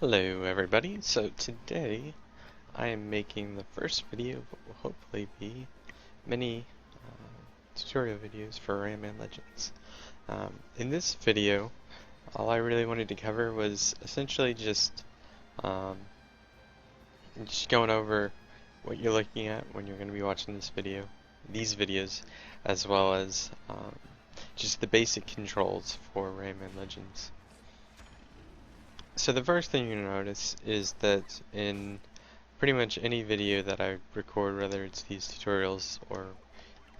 Hello everybody, so today I am making the first video of what will hopefully be many tutorial videos for Rayman Legends. In this video, all I really wanted to cover was essentially um, just going over what you're looking at when you're going to be watching these videos, as well as just the basic controls for Rayman Legends. So the first thing you notice is that in pretty much any video that I record, whether it's these tutorials or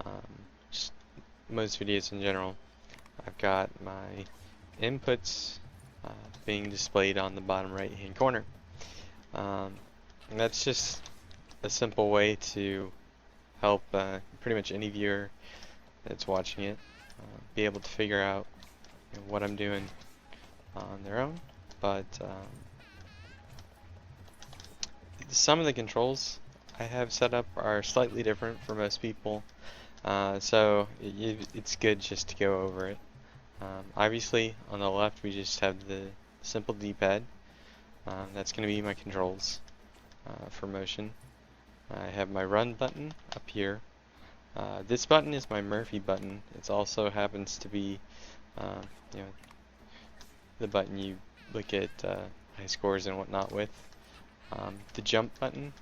um, just most videos in general, I've got my inputs being displayed on the bottom right hand corner. And that's just a simple way to help pretty much any viewer that's watching it be able to figure out what I'm doing on their own. But some of the controls I have set up are slightly different for most people, so it's good just to go over it. Obviously, on the left we just have the simple D-pad. That's going to be my controls for motion. I have my run button up here. This button is my Murphy button. It also happens to be, you know, the button you look at high scores and whatnot with. The jump button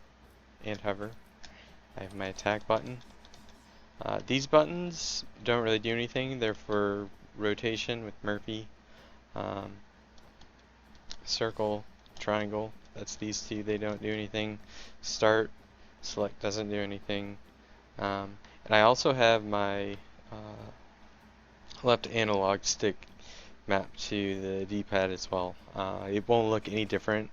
and hover. I have my attack button. These buttons don't really do anything. They're for rotation with Murphy. Circle, triangle, that's these two. They don't do anything. Start, select doesn't do anything. And I also have my left analog stick mapped to the D-pad as well. It won't look any different.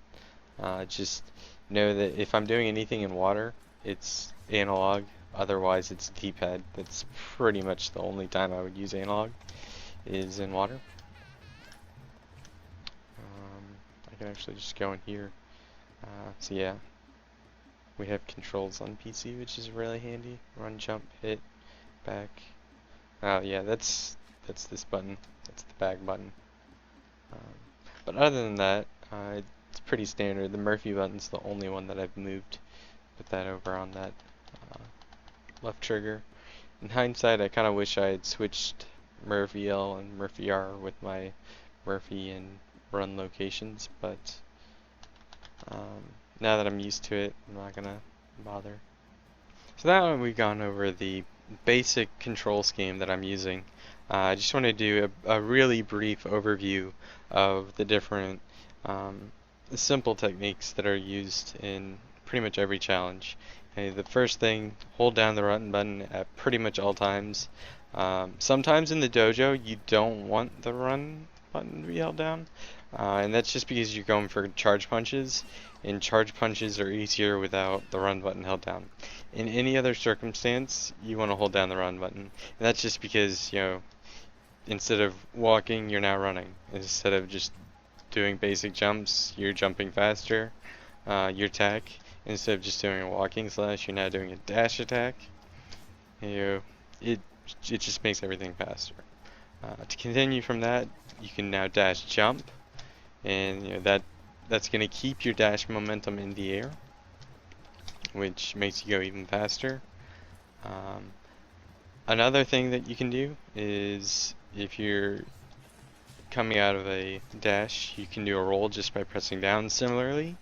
Just know that if I'm doing anything in water, it's analog. Otherwise, it's D-pad. That's pretty much the only time I would use analog is in water. I can actually just go in here. So yeah, we have controls on PC, which is really handy. Run, jump, hit, back. Oh yeah, that's this button. That's the back button. But other than that, it's pretty standard. The Murphy button's the only one that I've moved. Put that over on that left trigger. In hindsight, I kind of wish I had switched Murphy L and Murphy R with my Murphy and run locations, but now that I'm used to it, I'm not gonna bother. So that one we've gone over the basic control scheme that I'm using. I just want to do a really brief overview of the different simple techniques that are used in pretty much every challenge. Okay, the first thing, hold down the run button at pretty much all times. Sometimes in the dojo you don't want the run button to be held down, and that's just because you're going for charge punches, and charge punches are easier without the run button held down. In any other circumstance, you want to hold down the run button, and that's just because, you know, instead of walking, you're now running. Instead of just doing basic jumps, you're jumping faster. Your attack, instead of just doing a walking slash, you're now doing a dash attack. It just makes everything faster. To continue from that, you can now dash jump, and that's going to keep your dash momentum in the air, which makes you go even faster. Another thing that you can do is, if you're coming out of a dash, you can do a roll just by pressing down. Similarly,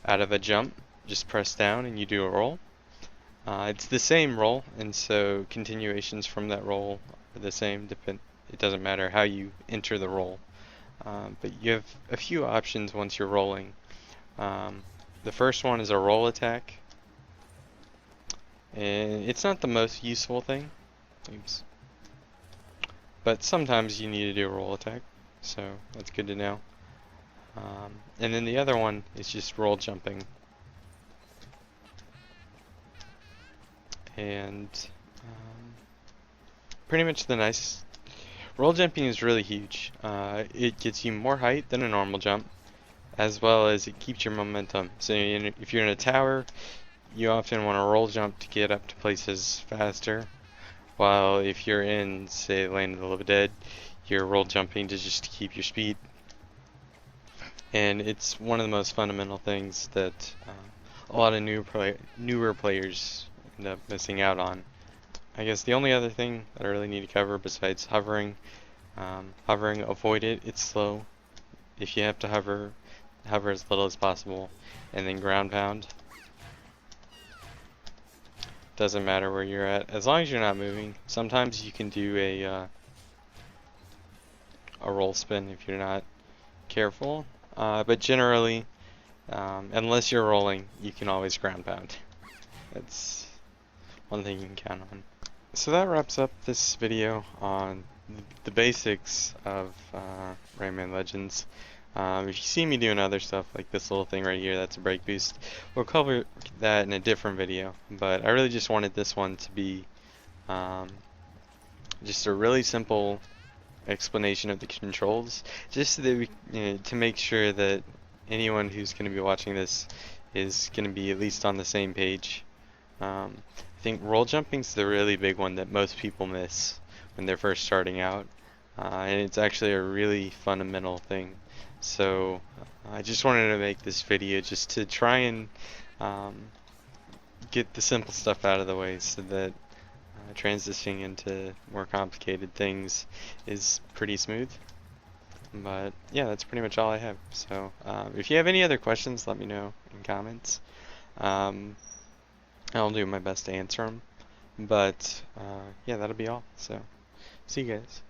out of a jump, just press down and you do a roll. It's the same roll, and so continuations from that roll are the same. It doesn't matter how you enter the roll. But you have a few options once you're rolling. The first one is a roll attack. And it's not the most useful thing. Oops. But sometimes you need to do a roll attack, so that's good to know. And then the other one is just roll jumping. And pretty much roll jumping is really huge. It gets you more height than a normal jump, as well as it keeps your momentum. So if you're in a tower, you often want to roll jump to get up to places faster, while if you're in, say, Land of the Living Dead, you're roll jumping to just keep your speed. and it's one of the most fundamental things that a lot of newer players end up missing out on. I guess the only other thing that I really need to cover besides hovering, avoid it. It's slow. If you have to hover, hover as little as possible, and then ground pound. Doesn't matter where you're at, as long as you're not moving. Sometimes you can do a roll spin if you're not careful, but generally, unless you're rolling, you can always ground pound. That's one thing you can count on. So that wraps up this video on the basics of Rayman Legends. If you see me doing other stuff like this little thing right here, that's a break boost, we'll cover that in a different video. But I really just wanted this one to be um, just a really simple explanation of the controls, just so that to make sure that anyone who's going to be watching this is going to be at least on the same page. I think roll jumping's the really big one that most people miss when they're first starting out, and it's actually a really fundamental thing. So I just wanted to make this video just to try and um, get the simple stuff out of the way so that transitioning into more complicated things is pretty smooth. But yeah, that's pretty much all I have. So if you have any other questions, let me know in comments. Um, I'll do my best to answer them. But yeah, that'll be all. So see you guys.